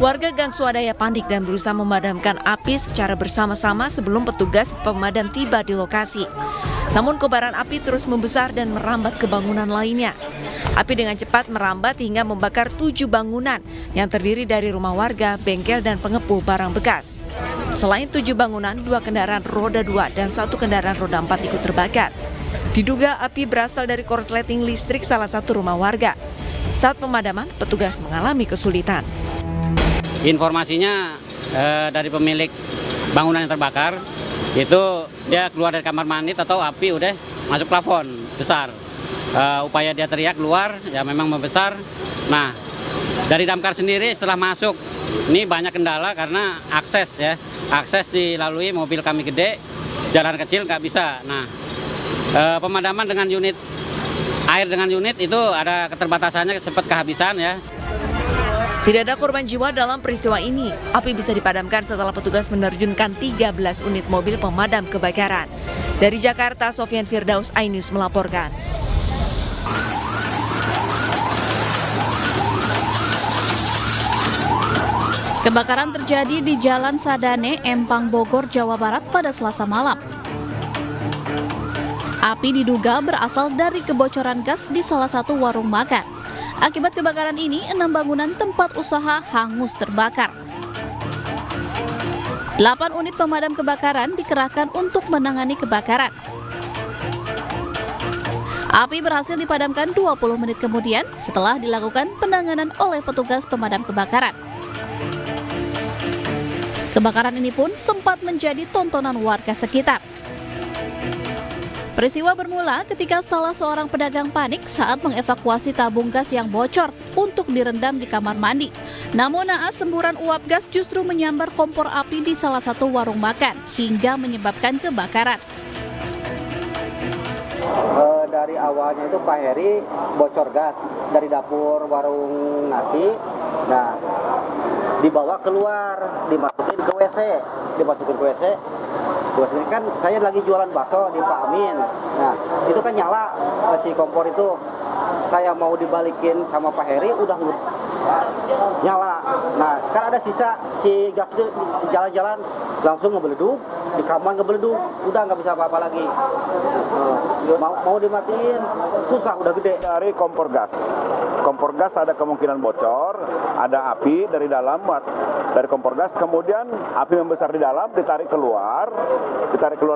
Warga Gang Swadaya panik dan berusaha memadamkan api secara bersama-sama sebelum petugas pemadam tiba di lokasi. Namun kobaran api terus membesar dan merambat ke bangunan lainnya. Api dengan cepat merambat hingga membakar 7 bangunan yang terdiri dari rumah warga, bengkel, dan pengepul barang bekas. Selain 7 bangunan, 2 kendaraan roda 2 dan 1 kendaraan roda 4 ikut terbakar. Diduga api berasal dari korsleting listrik salah satu rumah warga. Saat pemadaman, petugas mengalami kesulitan. Informasinya dari pemilik bangunan yang terbakar, itu dia keluar dari kamar mandi atau api udah masuk plafon besar. Upaya dia teriak keluar, ya memang membesar. Nah, dari damkar sendiri setelah masuk, ini banyak kendala karena akses dilalui mobil kami gede, jalan kecil nggak bisa. Nah, pemadaman dengan unit air dengan unit itu ada keterbatasannya, sempat kehabisan ya. Tidak ada korban jiwa dalam peristiwa ini. Api bisa dipadamkan setelah petugas menerjunkan 13 unit mobil pemadam kebakaran. Dari Jakarta, Sofyan Firdaus, iNews melaporkan. Kebakaran terjadi di Jalan Sadane, Empang, Bogor, Jawa Barat pada Selasa malam. Api diduga berasal dari kebocoran gas di salah satu warung makan. Akibat kebakaran ini, 6 bangunan tempat usaha hangus terbakar. 8 unit pemadam kebakaran dikerahkan untuk menangani kebakaran. Api berhasil dipadamkan 20 menit kemudian setelah dilakukan penanganan oleh petugas pemadam kebakaran. Kebakaran ini pun sempat menjadi tontonan warga sekitar. Peristiwa bermula ketika salah seorang pedagang panik saat mengevakuasi tabung gas yang bocor untuk direndam di kamar mandi. Namun naas semburan uap gas justru menyambar kompor api di salah satu warung makan hingga menyebabkan kebakaran. Dari awalnya itu Pak Heri bocor gas dari dapur warung nasi. Nah, dibawa keluar, dimasukin ke WC. Ini kan saya lagi jualan bakso di Pak Amin. Nah, itu kan nyala si kompor itu. Saya mau dibalikin sama Pak Heri udah nyala. Nah, kan ada sisa si gas itu jalan-jalan langsung ngebeleduk, di kamar ngebeleduk, udah nggak bisa apa-apa lagi. Mau dimatiin susah, udah gede. Dari kompor gas ada kemungkinan bocor, ada api dari dalam dari kompor gas, kemudian api membesar di dalam, ditarik keluar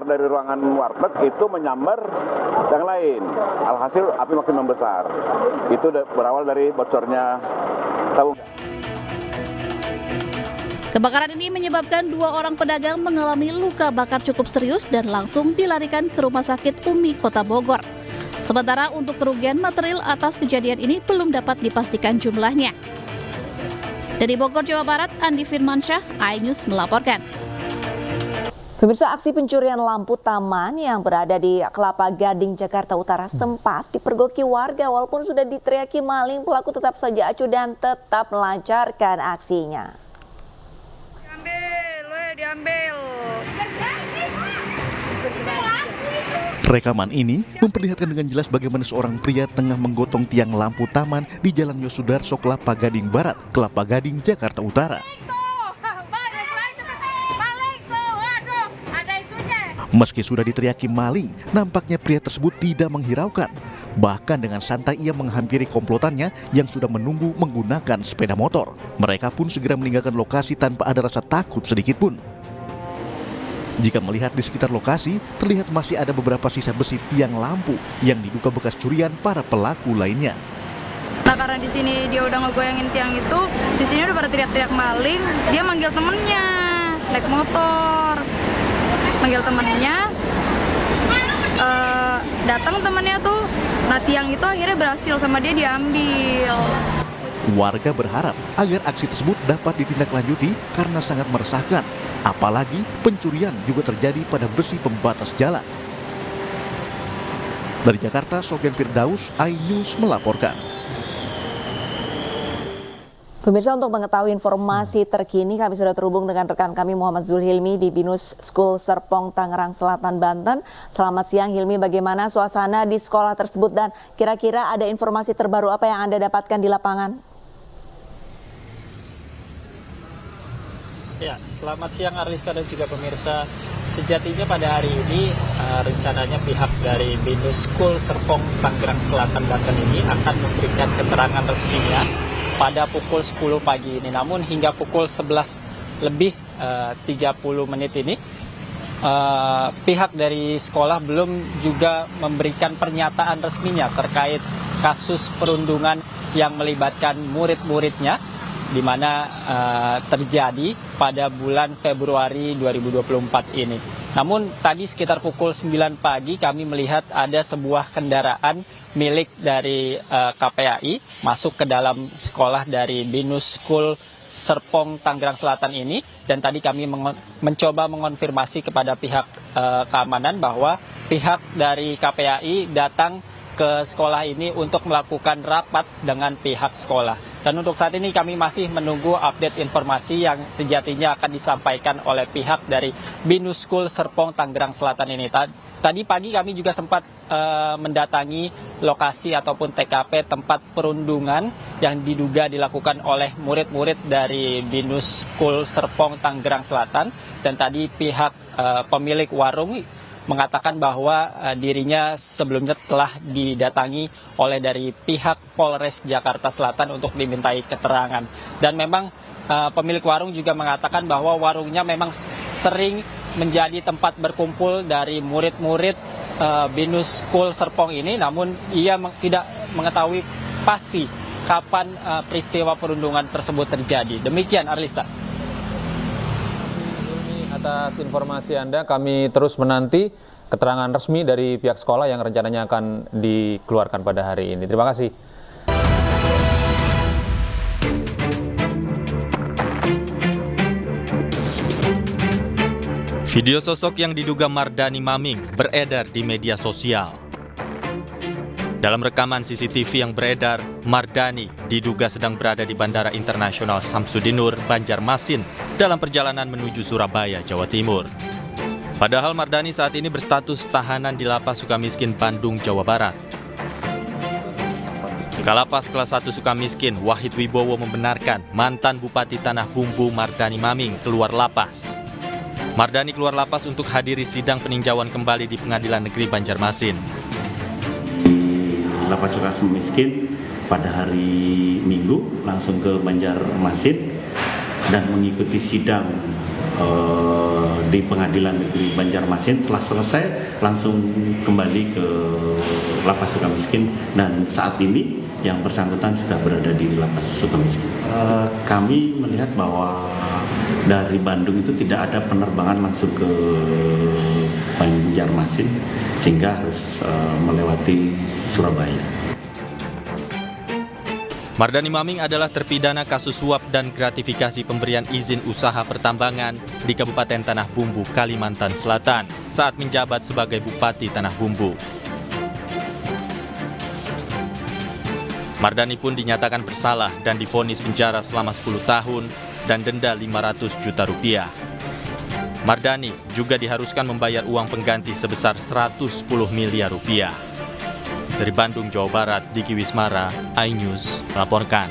dari ruangan warteg, itu menyambar yang lain. Alhasil api makin membesar. Itu berawal dari bocornya tabung. Kebakaran ini menyebabkan 2 orang pedagang mengalami luka bakar cukup serius dan langsung dilarikan ke Rumah Sakit Umi Kota Bogor. Sementara untuk kerugian material atas kejadian ini belum dapat dipastikan jumlahnya. Dari Bogor, Jawa Barat, Andi Firmansyah, iNews melaporkan. Pemirsa, aksi pencurian lampu taman yang berada di Kelapa Gading, Jakarta Utara sempat dipergoki warga. Walaupun sudah diteriaki maling, pelaku tetap saja acuh dan tetap melancarkan aksinya. Diambil. Rekaman ini memperlihatkan dengan jelas bagaimana seorang pria tengah menggotong tiang lampu taman di Jalan Yosudarso, Kelapa Gading Barat, Kelapa Gading, Jakarta Utara. Meski sudah diteriaki maling, nampaknya pria tersebut tidak menghiraukan. Bahkan dengan santai ia menghampiri komplotannya yang sudah menunggu menggunakan sepeda motor. Mereka pun segera meninggalkan lokasi tanpa ada rasa takut sedikit pun. Jika melihat di sekitar lokasi, terlihat masih ada beberapa sisa besi tiang lampu yang diduga bekas curian para pelaku lainnya. Nah, karena di sini dia udah ngegoyangin tiang itu, di sini udah pada teriak-teriak maling, dia manggil temennya naik motor. Manggil temennya, datang temennya tuh, nah tiang itu akhirnya berhasil sama dia diambil. Warga berharap agar aksi tersebut dapat ditindaklanjuti karena sangat meresahkan. Apalagi pencurian juga terjadi pada besi pembatas jalan. Dari Jakarta, Sofyan Firdaus, iNews melaporkan. Pemirsa, untuk mengetahui informasi terkini kami sudah terhubung dengan rekan kami Muhammad Zulhilmi di Binus School Serpong, Tangerang Selatan, Banten. Selamat siang Hilmi, bagaimana suasana di sekolah tersebut dan kira-kira ada informasi terbaru apa yang Anda dapatkan di lapangan? Ya, selamat siang Arlista dan juga pemirsa. Sejatinya pada hari ini rencananya pihak dari Binus School Serpong Tangerang Selatan Banten ini akan memberikan keterangan resminya pada pukul 10 pagi ini. Namun hingga pukul 11 lebih 30 menit ini pihak dari sekolah belum juga memberikan pernyataan resminya terkait kasus perundungan yang melibatkan murid-muridnya, di mana terjadi pada bulan Februari 2024 ini. Namun tadi sekitar pukul 9 pagi kami melihat ada sebuah kendaraan milik dari KPAI masuk ke dalam sekolah dari Binus School Serpong Tangerang Selatan ini, dan tadi kami mencoba mengonfirmasi kepada pihak keamanan bahwa pihak dari KPAI datang ke sekolah ini untuk melakukan rapat dengan pihak sekolah. Dan untuk saat ini kami masih menunggu update informasi yang sejatinya akan disampaikan oleh pihak dari Binus School Serpong Tangerang Selatan ini. Tadi pagi kami juga sempat mendatangi lokasi ataupun TKP tempat perundungan yang diduga dilakukan oleh murid-murid dari Binus School Serpong Tangerang Selatan. Dan tadi pihak pemilik warung mengatakan bahwa dirinya sebelumnya telah didatangi oleh dari pihak Polres Jakarta Selatan untuk dimintai keterangan. Dan memang pemilik warung juga mengatakan bahwa warungnya memang sering menjadi tempat berkumpul dari murid-murid Binus School Serpong ini, namun ia tidak mengetahui pasti kapan peristiwa perundungan tersebut terjadi. Demikian Arlista. Atas informasi Anda, kami terus menanti keterangan resmi dari pihak sekolah yang rencananya akan dikeluarkan pada hari ini. Terima kasih. Video sosok yang diduga Mardani Maming beredar di media sosial. Dalam rekaman CCTV yang beredar, Mardani diduga sedang berada di Bandara Internasional Samsudinur, Banjarmasin, dalam perjalanan menuju Surabaya, Jawa Timur. Padahal Mardani saat ini berstatus tahanan di Lapas Sukamiskin, Bandung, Jawa Barat. Kalapas kelas 1 Sukamiskin, Wahid Wibowo membenarkan mantan Bupati Tanah Bumbu Mardani Maming keluar lapas. Mardani keluar lapas untuk hadiri sidang peninjauan kembali di Pengadilan Negeri Banjarmasin. Lapas Sukamiskin pada hari Minggu langsung ke Banjarmasin dan mengikuti sidang di Pengadilan Negeri Banjarmasin. Setelah selesai langsung kembali ke Lapas Sukamiskin, dan saat ini yang bersangkutan sudah berada di Lapas Sukamiskin. Kami melihat bahwa dari Bandung itu tidak ada penerbangan langsung ke Banjarmasin, sehingga harus melewati Surabaya. Mardani Maming adalah terpidana kasus suap dan gratifikasi pemberian izin usaha pertambangan di Kabupaten Tanah Bumbu, Kalimantan Selatan saat menjabat sebagai Bupati Tanah Bumbu. Mardani pun dinyatakan bersalah dan divonis penjara selama 10 tahun dan denda 500 juta rupiah. Mardani juga diharuskan membayar uang pengganti sebesar 110 miliar rupiah. Dari Bandung, Jawa Barat, Diki Wismara, iNews melaporkan.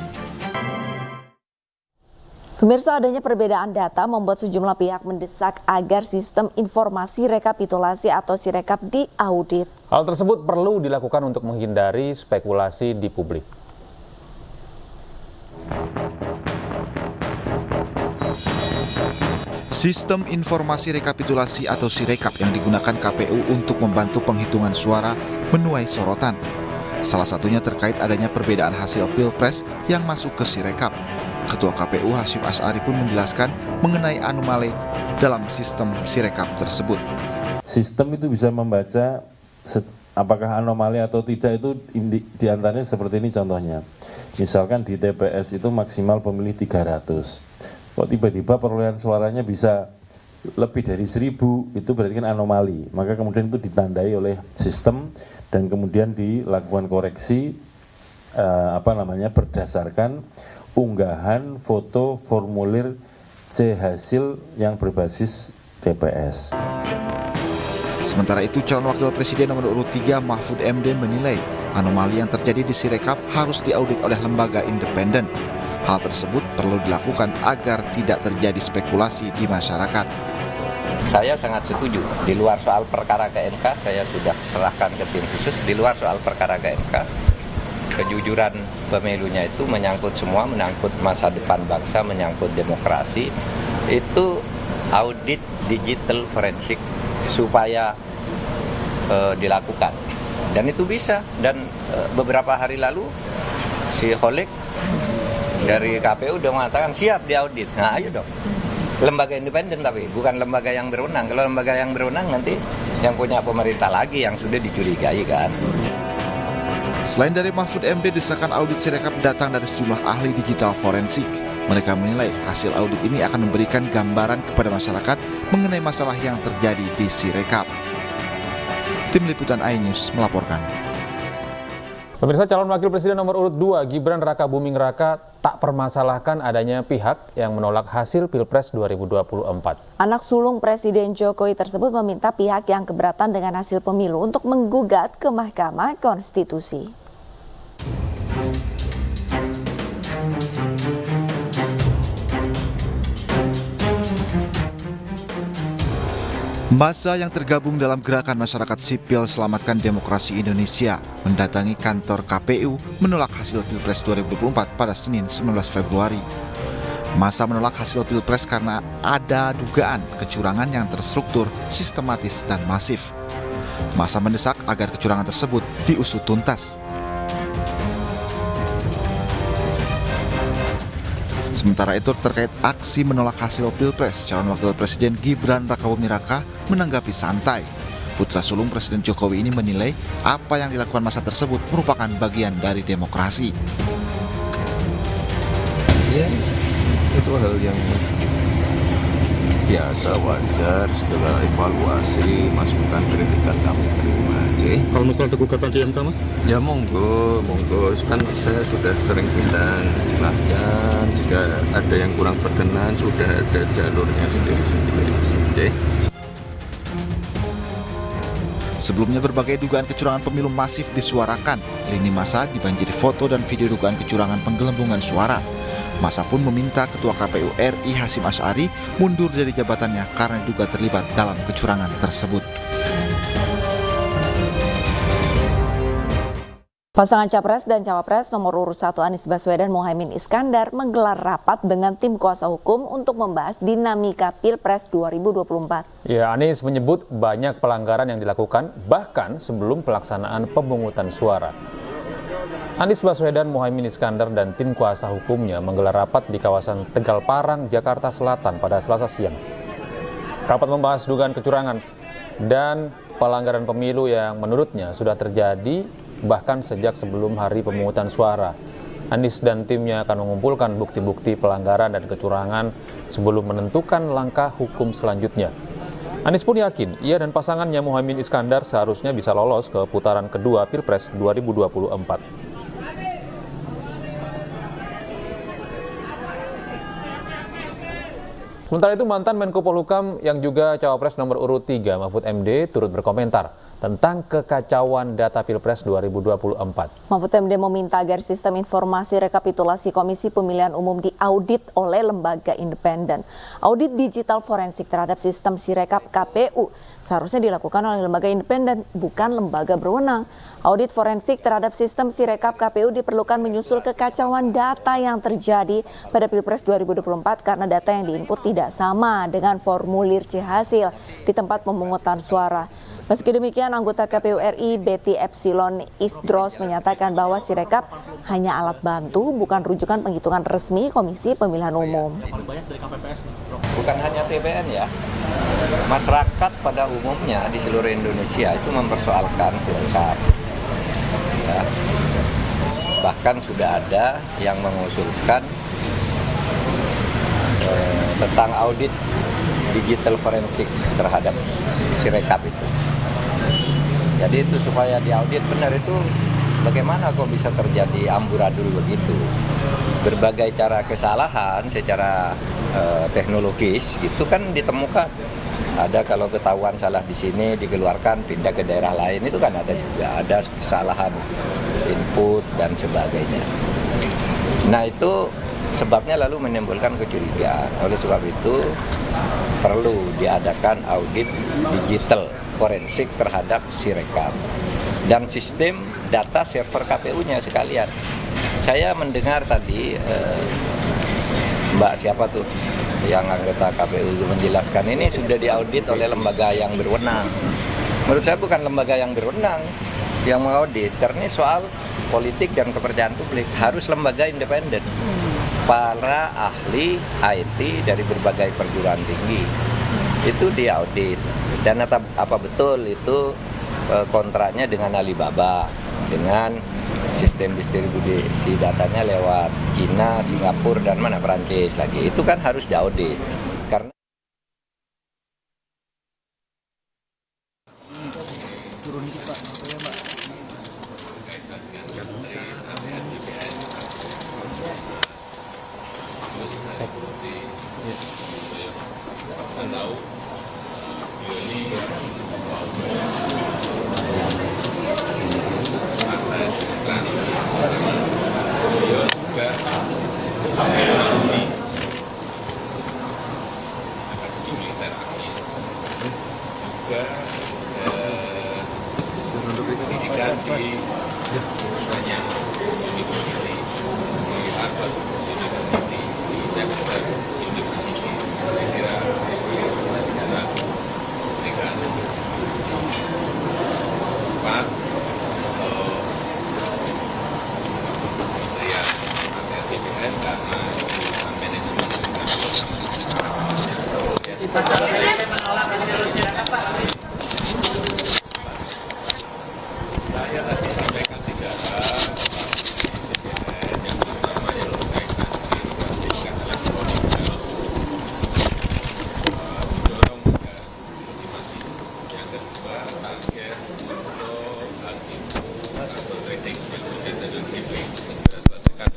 Pemirsa, adanya perbedaan data membuat sejumlah pihak mendesak agar sistem informasi rekapitulasi atau Sirekap diaudit. Hal tersebut perlu dilakukan untuk menghindari spekulasi di publik. Sistem informasi rekapitulasi atau Sirekap yang digunakan KPU untuk membantu penghitungan suara menuai sorotan. Salah satunya terkait adanya perbedaan hasil Pilpres yang masuk ke Sirekap. Ketua KPU Hasyim Asy'ari pun menjelaskan mengenai anomali dalam sistem Sirekap tersebut. Sistem itu bisa membaca apakah anomali atau tidak, itu diantaranya seperti ini contohnya. Misalkan di TPS itu maksimal pemilih 300. Kok tiba-tiba perolehan suaranya bisa lebih dari 1000, itu berarti kan anomali. Maka kemudian itu ditandai oleh sistem dan kemudian dilakukan koreksi berdasarkan unggahan foto formulir C hasil yang berbasis TPS. Sementara itu, calon wakil presiden nomor urut 3 Mahfud MD menilai anomali yang terjadi di Sirekap harus diaudit oleh lembaga independen. Hal tersebut perlu dilakukan agar tidak terjadi spekulasi di masyarakat. Saya sangat setuju. Di luar soal perkara ke MK, saya sudah serahkan ke tim khusus. Di luar soal perkara ke MK, kejujuran pemilunya itu menyangkut semua, menyangkut masa depan bangsa, menyangkut demokrasi. Itu audit digital forensik supaya dilakukan. Dan itu bisa. Dan beberapa hari lalu si Kholek dari KPU udah mengatakan siap diaudit. Nah, ayo dong. Lembaga independen tapi bukan lembaga yang berwenang. Kalau lembaga yang berwenang nanti yang punya pemerintah lagi yang sudah dicurigai kan. Selain dari Mahfud MD, desakan audit Sirekap datang dari sejumlah ahli digital forensik. Mereka menilai hasil audit ini akan memberikan gambaran kepada masyarakat mengenai masalah yang terjadi di Sirekap. Tim Liputan iNews melaporkan. Pemirsa, calon wakil presiden nomor urut 2 Gibran Rakabuming Raka tak permasalahkan adanya pihak yang menolak hasil Pilpres 2024. Anak sulung Presiden Jokowi tersebut meminta pihak yang keberatan dengan hasil pemilu untuk menggugat ke Mahkamah Konstitusi. Massa yang tergabung dalam gerakan masyarakat sipil Selamatkan Demokrasi Indonesia mendatangi kantor KPU menolak hasil Pilpres 2024 pada Senin 19 Februari. Massa menolak hasil Pilpres karena ada dugaan kecurangan yang terstruktur, sistematis, dan masif. Massa mendesak agar kecurangan tersebut diusut tuntas. Sementara itu, terkait aksi menolak hasil Pilpres, calon wakil presiden Gibran Rakabuming Raka menanggapi santai. Putra sulung Presiden Jokowi ini menilai apa yang dilakukan massa tersebut merupakan bagian dari demokrasi. Ya, itu hal yang biasa, wajar, segala evaluasi, masukan, kritikan kami terima aja. Kalau misal ada gugatan di MK, Mas? Ya monggo, kan saya sudah sering bilang, silahkan, jika ada yang kurang berkenan, sudah ada jalurnya sendiri-sendiri. Okay. Sebelumnya berbagai dugaan kecurangan pemilu masif disuarakan. Lini massa dibanjiri foto dan video dugaan kecurangan penggelembungan suara. Massa pun meminta Ketua KPU RI Hasyim Asy'ari mundur dari jabatannya karena diduga terlibat dalam kecurangan tersebut. Pasangan Capres dan Cawapres nomor urut 1 Anies Baswedan Muhaimin Iskandar menggelar rapat dengan tim kuasa hukum untuk membahas dinamika Pilpres 2024. Ya, Anies menyebut banyak pelanggaran yang dilakukan bahkan sebelum pelaksanaan pemungutan suara. Anies Baswedan Muhaimin Iskandar dan tim kuasa hukumnya menggelar rapat di kawasan Tegal Parang, Jakarta Selatan pada Selasa siang. Rapat membahas dugaan kecurangan dan pelanggaran pemilu yang menurutnya sudah terjadi bahkan sejak sebelum hari pemungutan suara. Anies dan timnya akan mengumpulkan bukti-bukti pelanggaran dan kecurangan sebelum menentukan langkah hukum selanjutnya. Anies pun yakin ia dan pasangannya Muhaimin Iskandar seharusnya bisa lolos ke putaran kedua Pilpres 2024. Sementara itu, mantan Menko Polhukam yang juga Cawapres nomor urut 3 Mahfud MD turut berkomentar tentang kekacauan data Pilpres 2024. Mahfud MD meminta agar sistem informasi rekapitulasi Komisi Pemilihan Umum diaudit oleh lembaga independen. Audit digital forensik terhadap sistem Sirekap KPU seharusnya dilakukan oleh lembaga independen, bukan lembaga berwenang. Audit forensik terhadap sistem Sirekap KPU diperlukan menyusul kekacauan data yang terjadi pada Pilpres 2024 karena data yang diinput tidak sama dengan formulir C hasil di tempat pemungutan suara. Meski demikian, anggota KPU RI Betty Epsilon Isdros menyatakan bahwa Sirekap hanya alat bantu, bukan rujukan penghitungan resmi Komisi Pemilihan Umum. Bukan hanya TPN ya, masyarakat pada umumnya di seluruh Indonesia itu mempersoalkan Sirekap. Ya. Bahkan sudah ada yang mengusulkan tentang audit digital forensik terhadap Sirekap itu. Jadi itu supaya diaudit benar itu bagaimana kok bisa terjadi amburadul begitu. Berbagai cara kesalahan secara teknologis gitu kan ditemukan. Ada kalau ketahuan salah di sini dikeluarkan pindah ke daerah lain itu kan ada juga, ada kesalahan input dan sebagainya. Nah itu sebabnya lalu menimbulkan kecurigaan. Oleh sebab itu perlu diadakan audit digital forensik terhadap Sirekap dan sistem data server KPU-nya sekalian. Saya mendengar tadi Mbak siapa tuh yang anggota KPU menjelaskan ini sudah diaudit oleh lembaga yang berwenang. Menurut saya bukan lembaga yang berwenang yang mengaudit, karena ini soal politik dan kepercayaan publik, harus lembaga independen. Para ahli IT dari berbagai perguruan tinggi itu diaudit, dan apa betul itu kontraknya dengan Alibaba, dengan sistem distribusi datanya lewat Cina, Singapura, dan mana Perancis lagi, itu kan harus diaudit. Karena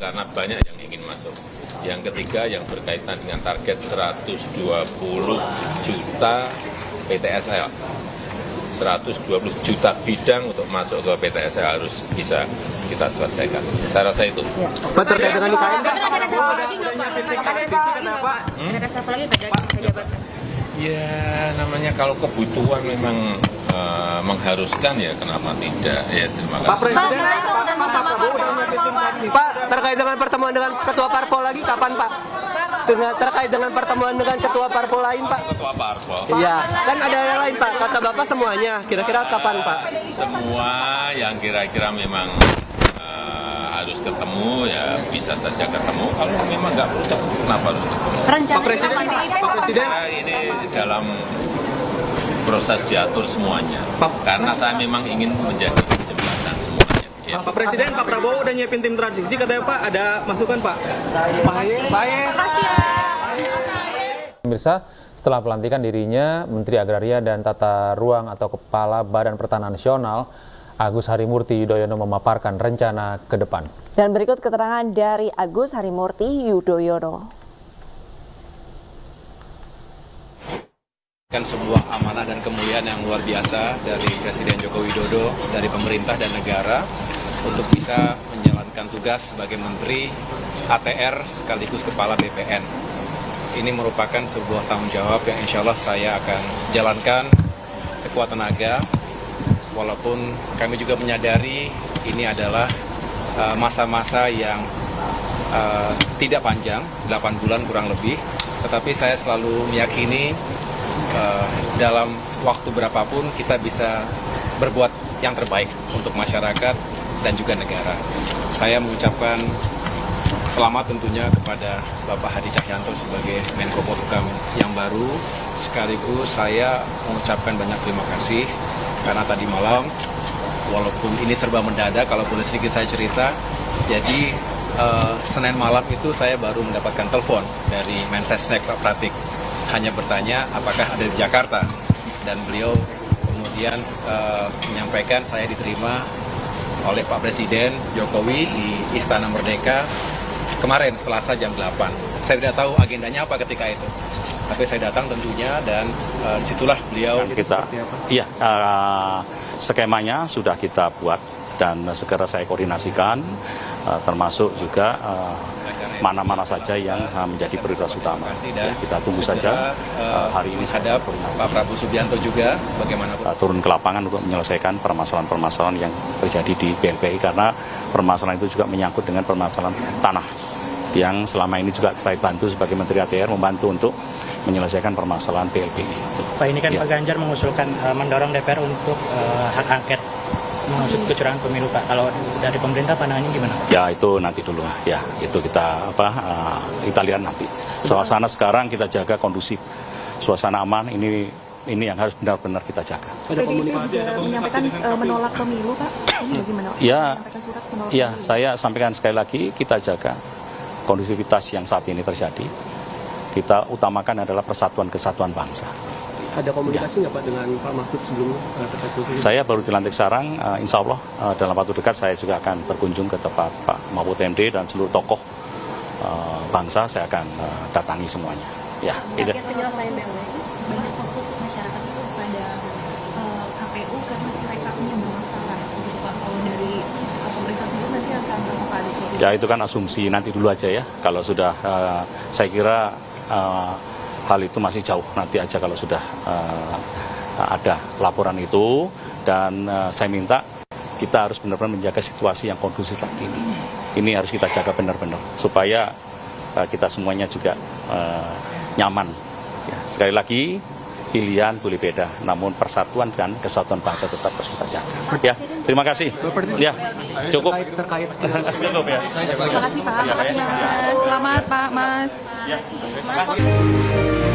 karena banyak yang ingin masuk. Yang ketiga yang berkaitan dengan target 120 juta PTSL. 120 juta bidang untuk masuk ke PTSL harus bisa kita selesaikan. Saya rasa itu. Pak, terkait dengan IKN, Ada satu lagi pejabat. Ya, namanya kalau kebutuhan memang mengharuskan ya kenapa tidak. Ya, terima kasih. Pak Presiden, Pak, terkait dengan pertemuan dengan ketua parpol lagi kapan, Pak? Terkait dengan pertemuan dengan ketua parpol lain, Pak? Ketua parpol? Iya, kan ada yang lain, Pak. Kata Bapak semuanya. Kira-kira kapan, Pak? Semua yang kira-kira memang harus ketemu ya bisa saja ketemu. Kalau memang nggak perlu, kenapa harus ketemu? Pak Presiden, ini dalam proses diatur semuanya. Karena saya memang ingin menjadi jembatan semuanya. Ya. Pak Presiden, Pak Prabowo udah nyiapin tim transisi, katanya Pak, ada masukan Pak? Baik. Pemirsa, setelah pelantikan dirinya, Menteri Agraria dan Tata Ruang atau Kepala Badan Pertanahan Nasional, Agus Harimurti Yudhoyono memaparkan rencana ke depan. Dan berikut keterangan dari Agus Harimurti Yudhoyono. Kan sebuah amanah dan kemuliaan yang luar biasa dari Presiden Joko Widodo, dari pemerintah dan negara untuk bisa menjalankan tugas sebagai Menteri ATR sekaligus Kepala BPN. Ini merupakan sebuah tanggung jawab yang insya Allah saya akan jalankan sekuat tenaga, walaupun kami juga menyadari ini adalah masa-masa yang tidak panjang, 8 bulan kurang lebih, tetapi saya selalu meyakini dalam waktu berapapun kita bisa berbuat yang terbaik untuk masyarakat dan juga negara. Saya mengucapkan selamat tentunya kepada Bapak Hadi Cahyanto sebagai Menko Polhukam yang baru, sekaligus saya mengucapkan banyak terima kasih karena tadi malam, walaupun ini serba mendadak, kalau boleh sedikit saya cerita, jadi Senin malam itu saya baru mendapatkan telepon dari Mensesnek Pak Pratik, hanya bertanya apakah ada di Jakarta, dan beliau kemudian menyampaikan saya diterima oleh Pak Presiden Jokowi di Istana Merdeka kemarin Selasa jam 8. Saya tidak tahu agendanya apa ketika itu, tapi saya datang tentunya, dan disitulah beliau skemanya sudah kita buat dan segera saya koordinasikan, termasuk juga mana-mana saja yang menjadi prioritas utama. Ya, kita tunggu saja hari ini saya koordinasi. Pak Prabowo Subianto juga bagaimana turun ke lapangan untuk menyelesaikan permasalahan-permasalahan yang terjadi di PLPI, karena permasalahan itu juga menyangkut dengan permasalahan tanah yang selama ini juga saya bantu sebagai Menteri ATR, membantu untuk menyelesaikan permasalahan PLPI. Pak, ini kan ya. Pak Ganjar mengusulkan mendorong DPR untuk hak angket mengusut kecurangan pemilu, Pak. Kalau dari pemerintah pandangannya gimana? Ya itu nanti dulu, ya itu kita kita lihat nanti. Suasana sekarang kita jaga kondusif, suasana aman, ini yang harus benar-benar kita jaga. PDIP juga menyampaikan menolak pemilu, Pak. Ini bagaimana? Ya, saya sampaikan sekali lagi, kita jaga kondusivitas yang saat ini terjadi. Kita utamakan adalah persatuan kesatuan bangsa. Ada komunikasi nggak Pak dengan Pak Mahfud sebelumnya terkait posisi? Saya baru dilantik sekarang, insya Allah dalam waktu dekat saya juga akan berkunjung ke tempat Pak Mahfud MD dan seluruh tokoh bangsa, saya akan datangi semuanya. Ya, itu. Penyelesaian banyak fokus masyarakat itu pada KPU karena rekapnya bermasalah. Pak, kalau dari pemerintah sendiri nanti akan berapa kali? Ya itu kan asumsi, nanti dulu aja ya. Kalau sudah, saya kira hal itu masih jauh, nanti aja kalau sudah ada laporan itu, dan saya minta kita harus benar-benar menjaga situasi yang kondusif seperti ini. Ini harus kita jaga benar-benar supaya kita semuanya juga nyaman. Ya, sekali lagi, pilihan boleh beda, namun persatuan dan kesatuan bangsa tetap harus kita jaga. Ya, terima kasih. Ya, cukup. Cukup ya. Terima kasih Pak. Selamat Pak Mas. Ya, terima kasih.